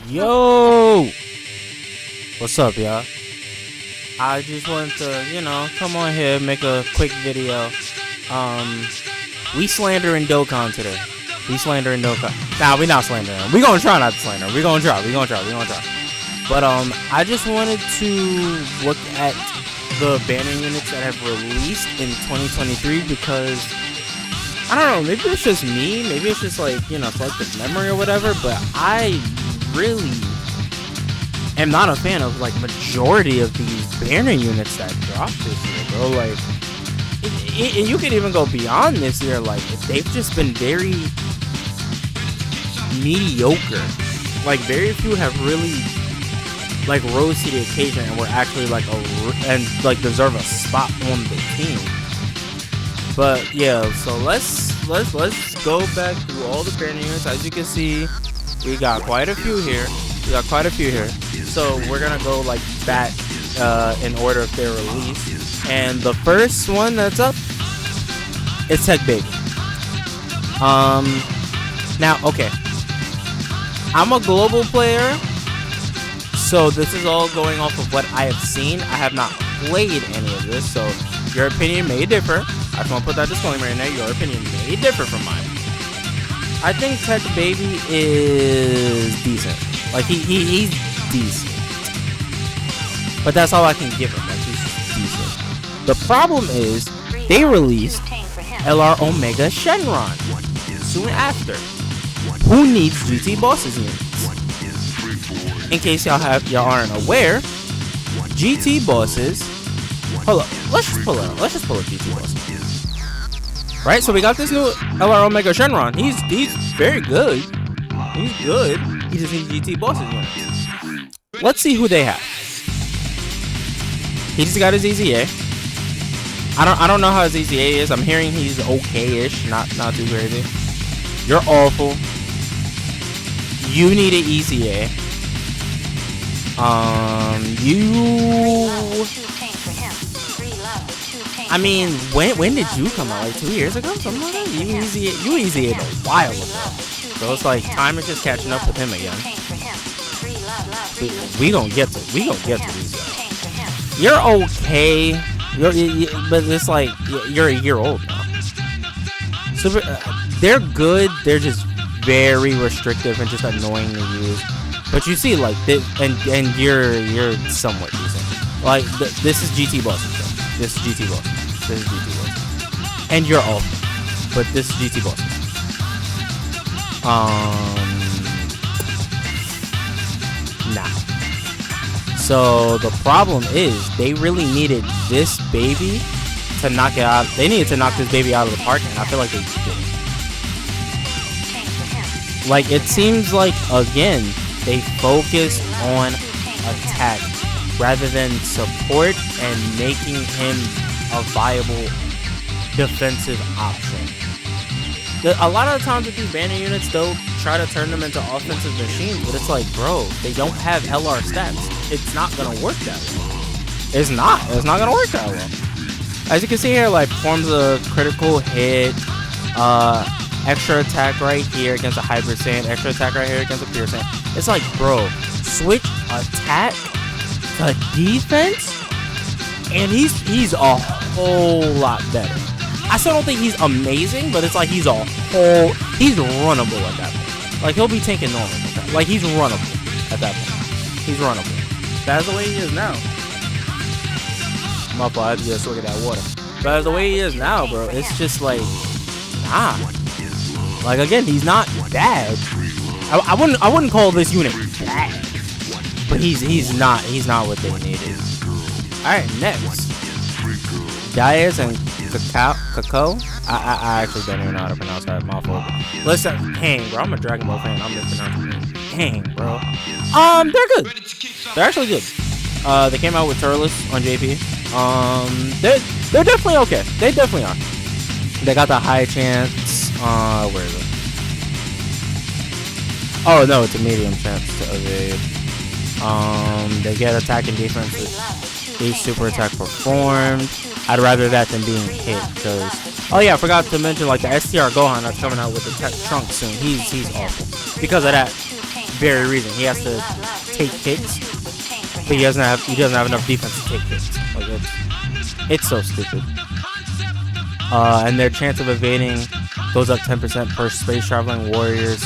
Yo, what's up, y'all? I just wanted to, come on here, make a quick video. We slandering Dokkan today. We slandering Dokkan. Nah, we not slandering. We gonna try not to slander. We gonna try. But I just wanted to look at the banner units that have released in 2023 because I don't know. Maybe it's just me. Maybe it's just like selective memory or whatever. But I really am not a fan of like majority of these banner units that dropped this year, bro. Like, and you can even go beyond this year. Like, they've just been very mediocre. Like, very few have really like rose to the occasion and were actually like deserve a spot on the team. But yeah, so let's go back through all the banner units. As you can see, we got quite a few here. So we're gonna go like back in order of their release. And the first one that's up is Tech Baby. Now, okay, I'm a global player, so this is all going off of what I have seen. I have not played any of this, so your opinion may differ. I just want to put that disclaimer in there. Your opinion may differ from mine. I think Tech Baby is decent. Like, he's decent. But that's all I can give him. Like, he's decent. The problem is, they released LR Omega Shenron soon after. Who needs GT Bosses units? In case y'all aren't aware, GT Bosses. Hold up. Let's just pull up GT Bosses. Right, so we got this new LR Omega Shenron. He's very good. He's good. He just needs GT Bosses units. Let's see who they have. He just got his EZA. I don't know how his EZA is. I'm hearing he's okay-ish, not too crazy. You're awful. You need an EZA. I mean, when did you come out? Like 2 years ago? Something like that? You EZA'd a while ago. So it's like time is just catching up with him again. We gonna get to these guys. You're okay. But it's like you're a year old now. So they're good. They're just very restrictive and just annoying to use. But you see, like, and you're somewhat decent. Like, this is GT Bosses, though. This is GT Bosses. And you're off. But this is GT Bosses. Nah. So the problem is, they really needed this baby to knock it out. They needed to knock this baby out of the park, and I feel like they did. Like, it seems like, again, they focus on attack rather than support and making him a viable defensive option. A lot of the times with these banner units, they'll try to turn them into offensive machines, but it's like, bro, they don't have LR stats. It's not gonna work that well. It's not gonna work that well. As you can see here, like, performs a critical hit, extra attack right here against a Hybrid Saiyan, extra attack right here against a Pure Saiyan. It's like, bro, switch attack to defense, and he's a whole lot better. I still don't think he's amazing, but it's like he's runnable at that point. Like, he'll be tanking normal. Like, he's runnable at that point. He's runnable. That's the way he is now. My fault, I had to just look at that water. But the way he is now, bro, it's just like, nah. Like, again, he's not bad. I wouldn't call this unit bad, but he's not what they needed. All right, next, Diaz and Kakao. I actually don't even know how to pronounce that. My fault. Listen, dang, bro, I'm a Dragon Ball fan. I'm mispronouncing it. Dang, bro. They're good. They're actually good. They came out with Turles on JP. They're definitely okay. They definitely are. They got the high chance. Where is it? Oh no, it's a medium chance to evade. They get attack and defense with each super attack performed. I'd rather that than being hit, because oh yeah, I forgot to mention, like, the STR Gohan that's coming out with the Tech Trunk soon. He's awful. Because of that, very reason. He has to take hits, but he doesn't have enough defense to take hits. Like it's so stupid. And their chance of evading goes up 10% per space traveling warriors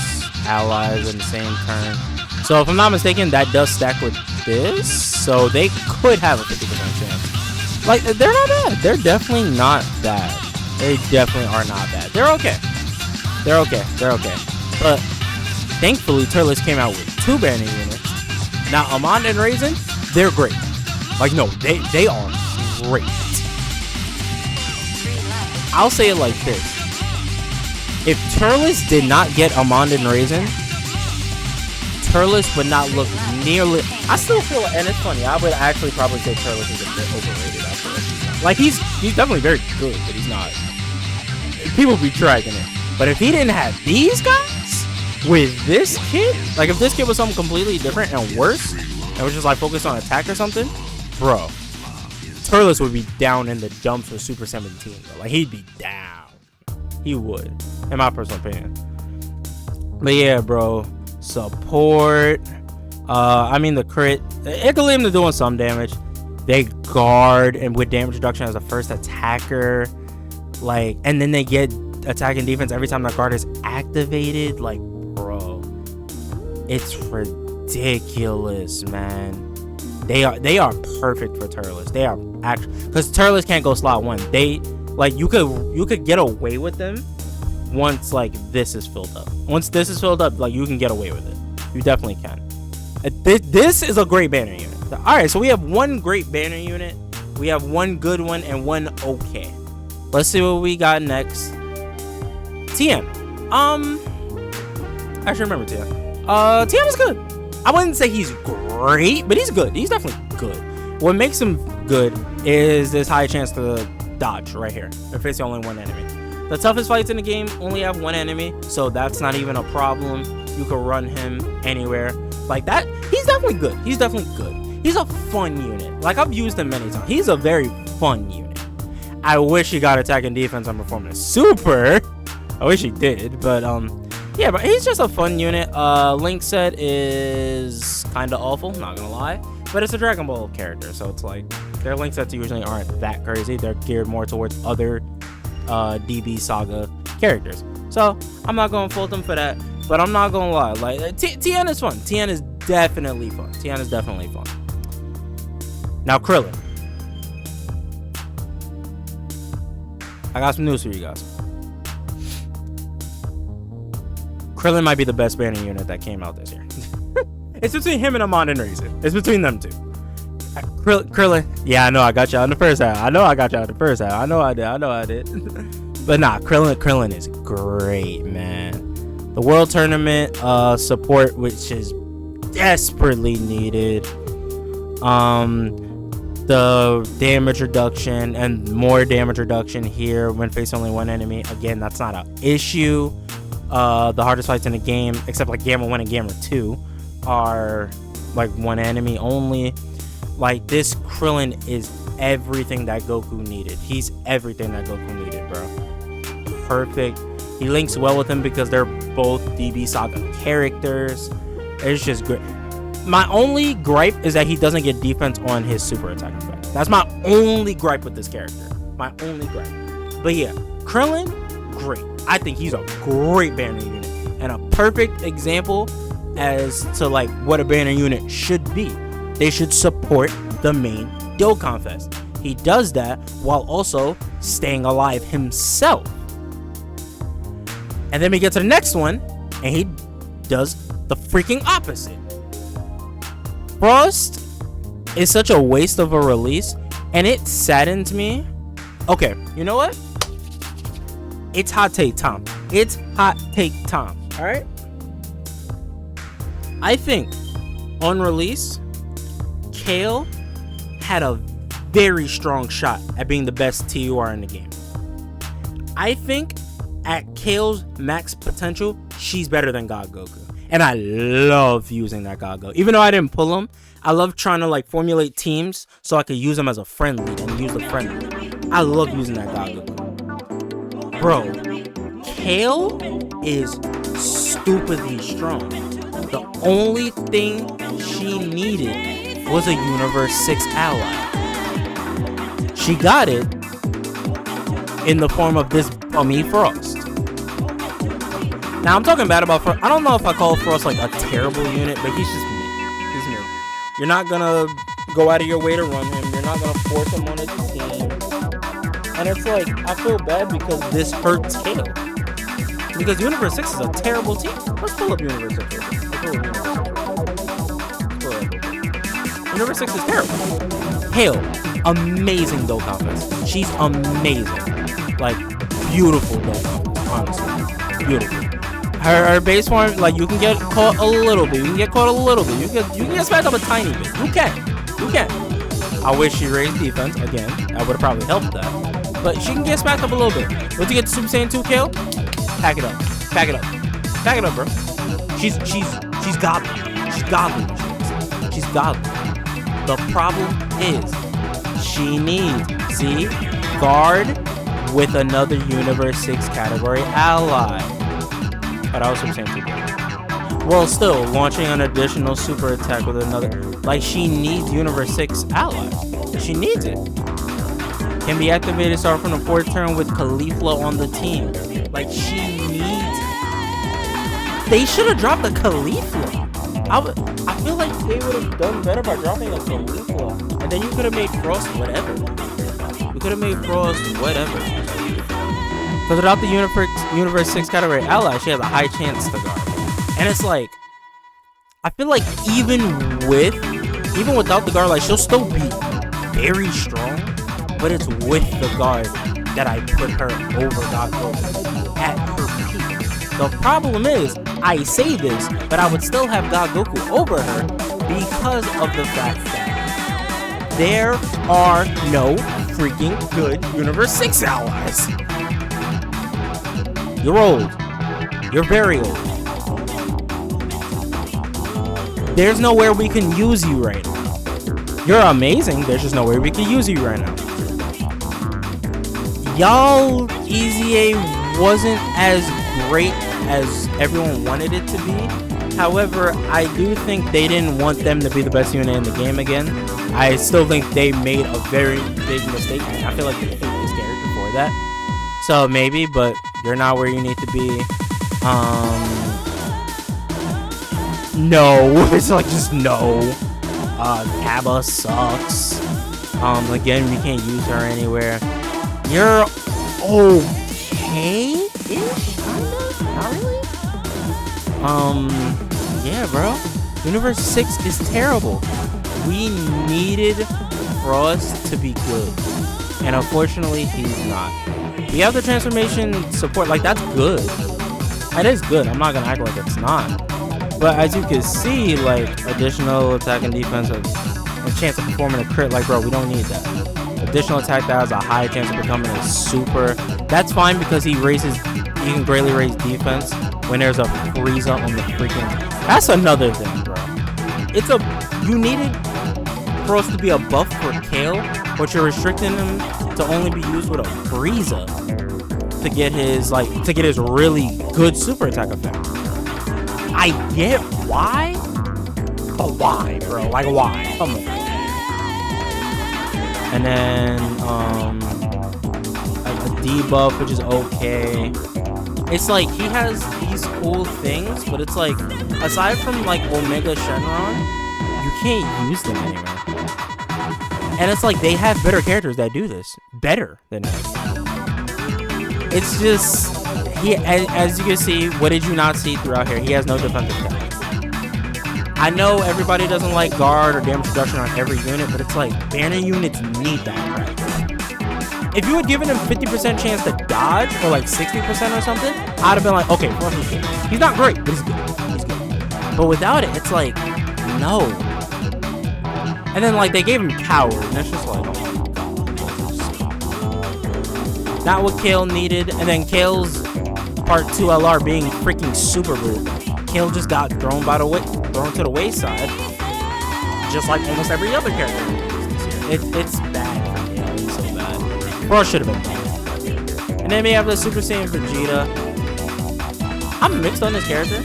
allies in the same turn. So if I'm not mistaken, that does stack with this, so they could have a 50% chance. Like, they're not bad. They're definitely not bad. They definitely are not bad. They're okay. They're okay. They're okay. But thankfully, Turles came out with 2 banner units. Now, Amon and Raisin, they're great. Like, no, they are great. I'll say it like this. If Turles did not get Amon and Raisin, Turles would not look nearly... I still feel, and it's funny, I would actually probably say Turles is a bit overrated after this. Like, he's definitely very good, but he's not... People be dragging it. But if he didn't have these guys with this kid, like if this kid was something completely different and worse, and was just like focused on attack or something, bro, Turles would be down in the dumps for Super 17, bro. Like, he'd be down. He would, in my personal opinion. But yeah, bro, support. I mean, the crit, it could leave him to doing some damage. They guard and with damage reduction as a first attacker, like, and then they get attack and defense every time that guard is activated. Like, bro, it's ridiculous, man. They are perfect for Turles. They are actually, because Turles can't go slot 1. They, like, you could get away with them once like this is filled up. Once this is filled up, like, you can get away with it. You definitely can. This is a great banner unit. All right, so we have 1 great banner unit, we have 1 good one, and 1 okay. Let's see what we got next. Tien. Actually, remember Tien. Tien is good. I wouldn't say he's great, but he's good. He's definitely good. What makes him good is this high chance to dodge right here if it's only 1 enemy. The toughest fights in the game only have 1 enemy, so that's not even a problem. You can run him anywhere like that. He's definitely good. He's definitely good. He's a fun unit. Like, I've used him many times. He's a very fun unit. I wish he got attack and defense on performance super. I wish he did, but yeah, but he's just a fun unit. Link set is kind of awful, not gonna lie, but it's a Dragon Ball character, so it's like their link sets usually aren't that crazy. They're geared more towards other DB Saga characters, so I'm not gonna fault them for that. But I'm not gonna lie, like, Tien is fun. Tien is definitely fun. Tien is definitely fun. Now, Krillin. I got some news for you guys. Krillin might be the best banner unit that came out this year. It's between him and Amon and Raisin. It's between them 2. Krillin. Yeah, I know I got y'all in the first half. I know I did. But nah, Krillin is great, man. The World Tournament support, which is desperately needed. The damage reduction and more damage reduction here when facing only 1 enemy. Again, that's not an issue. The hardest fights in the game, except like Gamma 1 and Gamma 2, are like 1 enemy only. Like, this Krillin is everything that Goku needed. He's everything that Goku needed, bro. Perfect. He links well with him because they're both DB Saga characters. It's just great. My only gripe is that he doesn't get defense on his super attack effect. That's my only gripe with this character. My only gripe. But yeah, Krillin, great. I think he's a great banner unit and a perfect example as to like what a banner unit should be. They should support the main Dokkan Fest. He does that while also staying alive himself. And then we get to the next one, and he does the freaking opposite. Frost is such a waste of a release, and it saddens me. Okay, you know what? It's hot take time. It's hot take time. All right? I think on release, Kale had a very strong shot at being the best TUR in the game. I think at Kale's max potential, she's better than God Goku. And I love using that God Goku. Even though I didn't pull him, I love trying to like formulate teams so I could use them as a friend lead and use the friend lead. I love using that God Goku. Bro, Kale is stupidly strong. The only thing she needed was a Universe 6 ally. She got it in the form of this bummy Frost. Now, I'm talking bad about Frost. I don't know if I call Frost like a terrible unit, but he's just mid. He's mid. You're not gonna go out of your way to run him. You're not gonna force him on a team. And it's like, I feel bad because this hurts Kale. Because Universe 6 is a terrible team. Let's pull up Universe 6. Universe 6 is terrible. Kale, amazing Dokkan offense. She's amazing. Like, beautiful Dokkan, honestly. Beautiful. Her base form, like, you can get caught a little bit. You can get caught a little bit. You can get smacked up a tiny bit. You can. I wish she raised defense again. That would have probably helped that. But she can get smacked up a little bit. Once you get to Super Saiyan 2 Kale, pack it up. Pack it up. Pack it up, bro. She's godly. She's godly. She's godly. The problem is she needs, see, guard with another Universe 6 category ally. But I was Super Saiyan 2 Kale. Well, still, launching an additional super attack with another, like, she needs Universe 6 ally. She needs it. Can be activated start from the fourth turn with Caulifla on the team. Like, she needs. They should have dropped the Caulifla. I feel like they would have done better by dropping a Caulifla, and then you could have made Frost whatever. You could have made Frost whatever. Because without the Universe 6 category ally, she has a high chance to guard. And it's like, I feel like even without the guard, like, she'll still be very strong. But it's with the guard that I put her over God Goku at her peak. The problem is, I say this, but I would still have God Goku over her because of the fact that there are no freaking good Universe 6 allies. You're old. You're very old. There's nowhere we can use you right now. You're amazing. There's just nowhere we can use you right now. Y'all EZA wasn't as great as everyone wanted it to be. However, I do think they didn't want them to be the best unit in the game again. I still think they made a very big mistake. I feel like they hate this character for that. So maybe, but you're not where you need to be. No. It's like, just no. Kaba sucks. Again, we can't use her anywhere. You're okay-ish, kinda? Not really? Yeah, bro. Universe 6 is terrible. We needed Frost to be good. And unfortunately, he's not. We have the transformation support. Like, that's good. That is good. I'm not gonna act like it's not. But as you can see, like, additional attack and defense, a chance of performing a crit. Like, bro, we don't need that. Additional attack that has a high chance of becoming a super. That's fine because he can greatly raise defense when there's a Frieza on the freaking. That's another thing, bro. You needed Frost to be a buff for Kale, but you're restricting him to only be used with a Frieza to get his really good super attack effect. I get why, but why, bro? Like, why? Come on. And then a debuff, which is okay. It's like he has these cool things, but it's like, aside from like Omega Shenron, you can't use them anymore. And it's like they have better characters that do this better than him. It's just, as you can see, what did you not see throughout here? He has no defensive attack. I know everybody doesn't like guard or damage reduction on every unit, but it's like banner units need that crap. If you had given him 50% chance to dodge, or like 60% or something, I'd have been like, okay, Frost is good. He's not great, but he's good. He's good. But without it, it's like, no. And then like they gave him Coward, and it's just like, oh my god. Not what Kale needed, and then Kale's Part 2 LR being freaking super rude. Kale just got thrown to the wayside, just like almost every other character. It's bad for Kale. It's so bad. Frost should have been bad. And then we have the Super Saiyan Vegeta. I'm mixed on this character.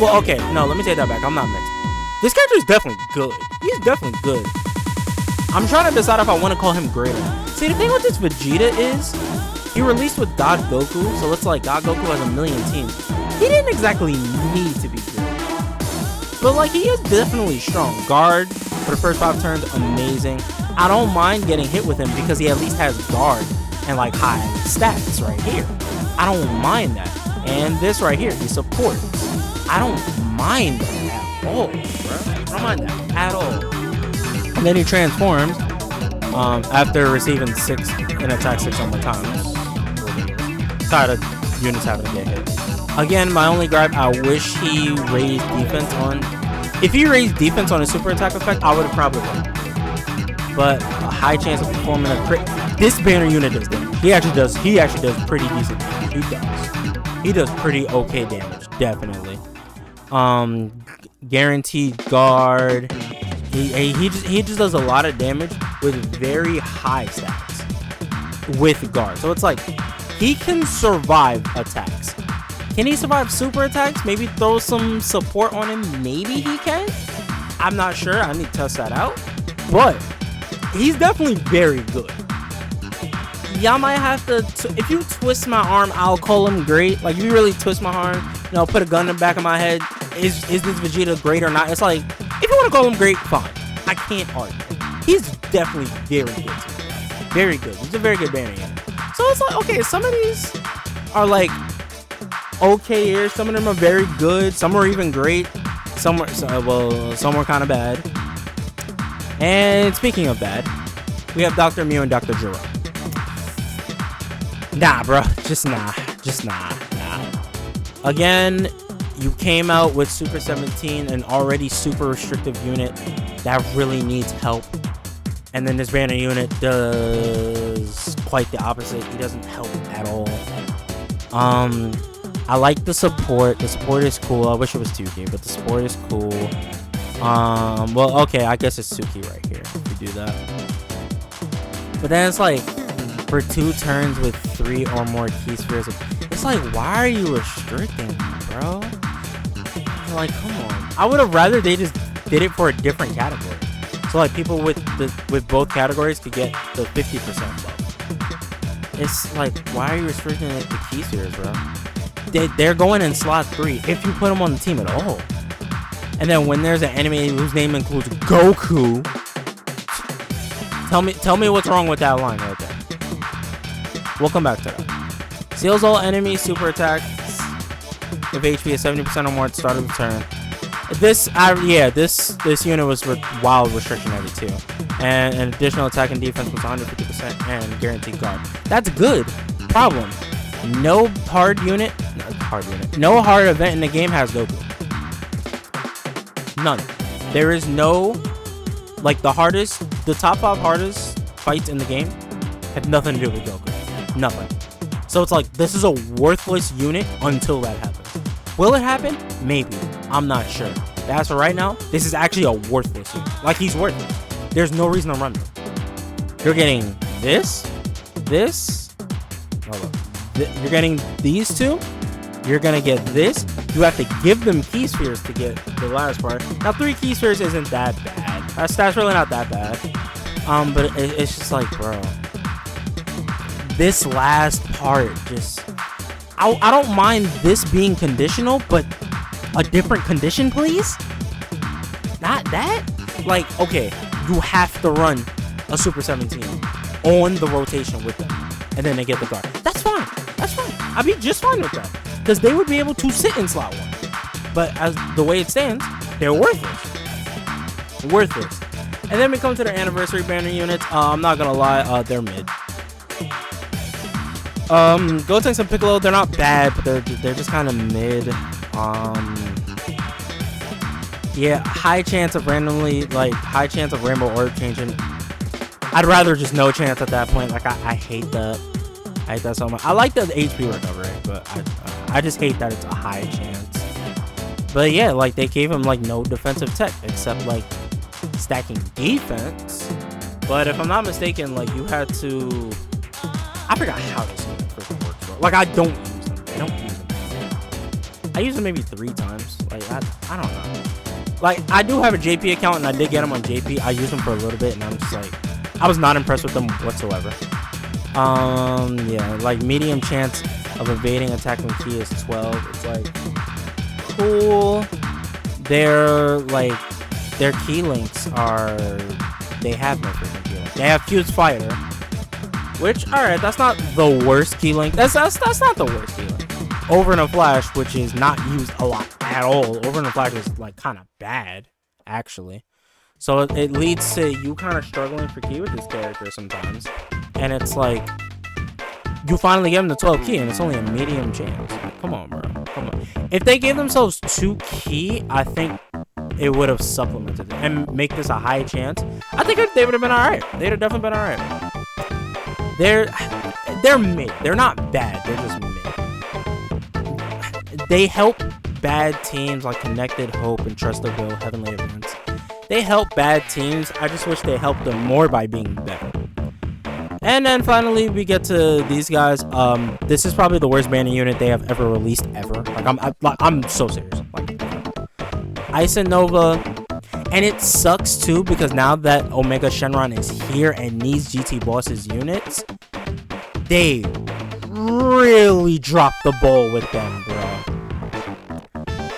Well, okay, no, let me take that back. I'm not mixed. This character is definitely good. He's definitely good. I'm trying to decide if I want to call him great or not. See, the thing with this Vegeta is he released with God Goku, so it's like God Goku has a million teams. He didn't exactly need to be good, but like he is definitely strong. Guard for the first 5 turns, amazing. I don't mind getting hit with him because he at least has guard and like high stats right here. I don't mind that. And this right here, he supports. I don't mind that at all, bro. I don't mind that at all. And then he transforms after receiving 6 and attack 6 on my times. Tired of units having to get hit. Again, my only gripe, I wish he raised defense on. If he raised defense on his super attack effect, I would have probably won. But a high chance of performing a crit. This banner unit does damage. He actually does pretty decent damage. He does pretty okay damage, definitely. Guaranteed guard. He just does a lot of damage with very high stats with guard. So it's like he can survive attacks. Can he survive super attacks? Maybe throw some support on him. Maybe he can. I'm not sure. I need to test that out. But he's definitely very good. Y'all might have to, if you twist my arm, I'll call him great. Like, if you really twist my arm, you know, put a gun in the back of my head, is this Vegeta great or not? It's like, if you want to call him great, fine. I can't argue. He's definitely very good. Very good. He's a very good banner unit. So it's like, okay, some of these are like okay-ish. Some of them are very good. Some are even great. Some were kind of bad. And speaking of bad, we have Dr. Mew and Dr. Gero. Nah, bro. Just nah. Again, you came out with Super 17, an already super restrictive unit that really needs help. And then this banner unit does quite the opposite. He doesn't help at all. I like the support. The support is cool. I wish it was 2K, but the support is cool. Well, okay, I guess it's Suki right here if you do that. But then it's like, for 2 turns with 3 or more key spheres, it's like, why are you restricting me, bro? Like, come on. I would have rather they just did it for a different category. So like people with both categories could get the 50% buff. It's like, why are you restricting like the key spheres, bro? They're going in slot 3 if you put them on the team at all. And then when there's an enemy whose name includes Goku, tell me what's wrong with that line right there. We'll come back to that. Seals all enemy super attacks if HP is 70% or more at the start of the turn. This unit was wild restriction heavy too, and an additional attack and defense was 150% and guaranteed guard. That's good. Problem: no hard event in the game has Goku. None. There is no, like, the top 5 hardest fights in the game have nothing to do with Goku. Nothing. So it's like, this is a worthless unit until that happens. Will it happen? Maybe. I'm not sure. But as for right now, this is actually a worthless unit. Like, he's worthless. There's no reason to run him. You're getting this. Hold up. You're getting these 2. You're gonna get this. You have to give them key spheres to get the last part. Now 3 key spheres isn't that bad. That's really not that bad. But it's just like, bro, this last part just, I don't mind this being conditional, but a different condition, please. Not that. Like, okay, you have to run a Super 17 on the rotation with them, and then they get the guard. That's fine. I'd be just fine with that, because they would be able to sit in slot 1. But as the way it stands, they're worthless. And then we come to their anniversary banner units. I'm not gonna lie, they're mid. Gotenks and Piccolo, they're not bad, but they're just kind of mid. Yeah, high chance of rainbow orb changing. I'd rather just no chance at that point. Like, I hate that. I hate that so much. I like the HP recovery, but I just hate that it's a high chance. But yeah, like, they gave him like no defensive tech except like stacking defense. But if I'm not mistaken, like, you had to, I forgot how this freaking works, bro. Like, I don't use them. use him maybe 3 times. Like, I don't know. Like, I do have a JP account, and I did get him on JP. I used him for a little bit, and I'm just like, I was not impressed with them whatsoever. Yeah, like, medium chance of evading attack when key is 12. It's like, cool. Their key links are, they have no freaking key link. They have Fuse Fighter, which, alright, that's not the worst key link. That's not the worst key link. Over in a Flash, which is not used a lot at all. Over in a Flash is like kind of bad, actually. So it leads to you kind of struggling for key with this character sometimes. And it's like, you finally get him the 12 key, and it's only a medium chance. Like, come on, bro. Come on. If they gave themselves 2 key, I think it would have supplemented it and make this a high chance. I think they would have been alright. They'd have definitely been alright. They're mid. They're not bad. They're just mid. They help bad teams like Connected, Hope, and Trust the Will, Heavenly Events. They help bad teams. I just wish they helped them more by being better. And then finally, we get to these guys. This is probably the worst banner unit they have ever released ever. I'm so serious. Like, Ice and Nova, and it sucks too because now that Omega Shenron is here and needs GT Boss's units, they really dropped the ball with them, bro.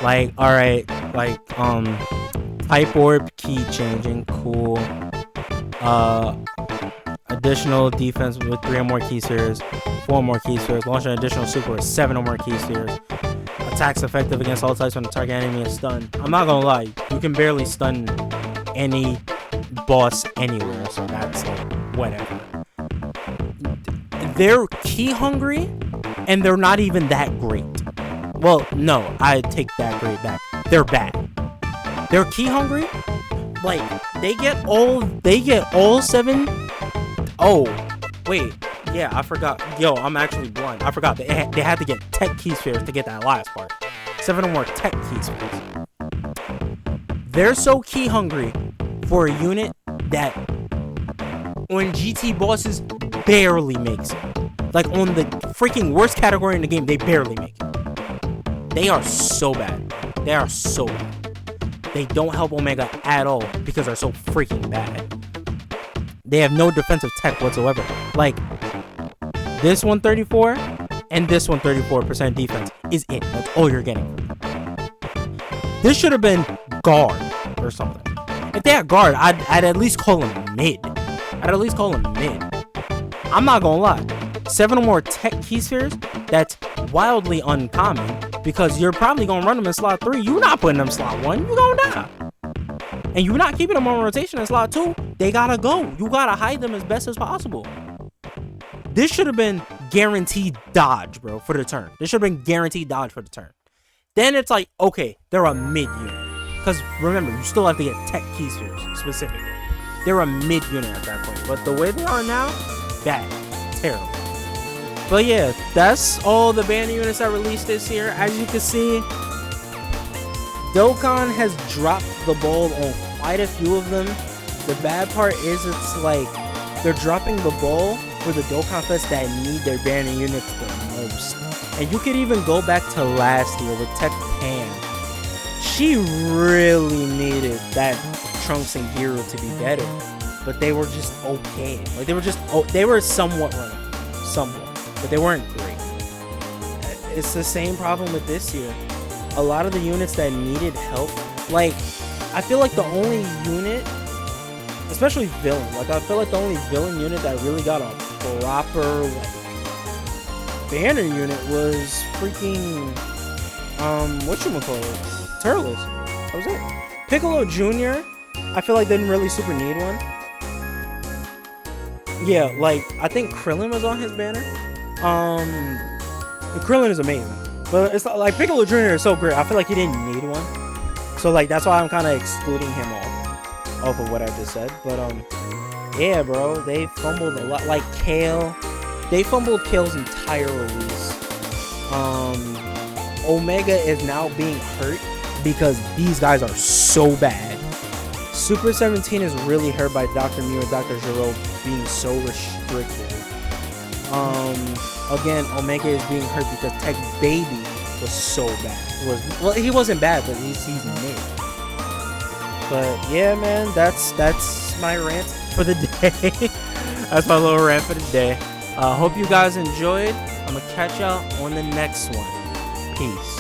Like, alright, like, Type Orb, key changing, cool. Additional defense with 3 or more key spheres, 4 or more key spheres, launch an additional super with 7 or more key spheres. Attacks effective against all types when the target enemy is stunned. I'm not gonna lie, you can barely stun any boss anywhere, so that's like, whatever. They're key hungry, and they're not even that great. Well, no, I take that great back. They're bad. They're key hungry. Like, they get all 7. Oh, wait. Yeah, I forgot. Yo, I'm actually blind. I forgot. They had to get tech key spheres to get that last part. 7 or more tech key spheres. They're so key hungry for a unit that when GT bosses barely makes it. Like, on the freaking worst category in the game, they barely make it. They are so bad. They are so bad. They don't help Omega at all because they're so freaking bad. They have no defensive tech whatsoever. Like, this 134 and this 134% defense is it. That's all you're getting. This should have been guard or something. If they had guard, I'd at least call him mid. I'm not gonna lie. 7 or more tech key spheres, that's wildly uncommon because you're probably gonna run them in slot 3. You're not putting them slot 1. You're gonna die. And you're not keeping them on rotation in slot 2. They gotta go. You gotta hide them as best as possible. This should have been guaranteed dodge, bro, for the turn. This should have been guaranteed dodge for the turn. Then it's like, okay, they're a mid unit. Because remember, you still have to get tech key spheres specifically. They're a mid unit at that point. But the way they are now, bad. Terrible. But yeah, that's all the banner units I released this year. As you can see, Dokkan has dropped the ball on quite a few of them. The bad part is it's like they're dropping the ball for the Dokkan Fest that need their banner units the most. And you could even go back to last year with Tech Pan. She really needed that Trunks and Hero to be better, but they were just okay. Like they were somewhat running, but they weren't great. It's the same problem with this year. A lot of the units that needed help, like I feel like the only unit, especially villain, like I feel like the only villain unit that really got a proper like banner unit was freaking whatchamacallit, Turles. That was it. Piccolo Jr. I feel like didn't really super need one. Yeah, like I think Krillin was on his banner. Krillin is amazing, but it's like Piccolo Jr. is so great. I feel like he didn't need one, so like that's why I'm kind of excluding him off of what I just said. But yeah, bro, they fumbled a lot. Like Kale, they fumbled Kale's entire release. Omega is now being hurt because these guys are so bad. Super 17 is really hurt by Dr. Mew and Dr. Gero being so restricted. Again, Omega is being hurt because Tech Baby was so bad. well, he wasn't bad, but he's mid. But yeah, man, that's my rant for the day. That's my little rant for the day. Hope you guys enjoyed. I'm gonna catch y'all on the next one. Peace.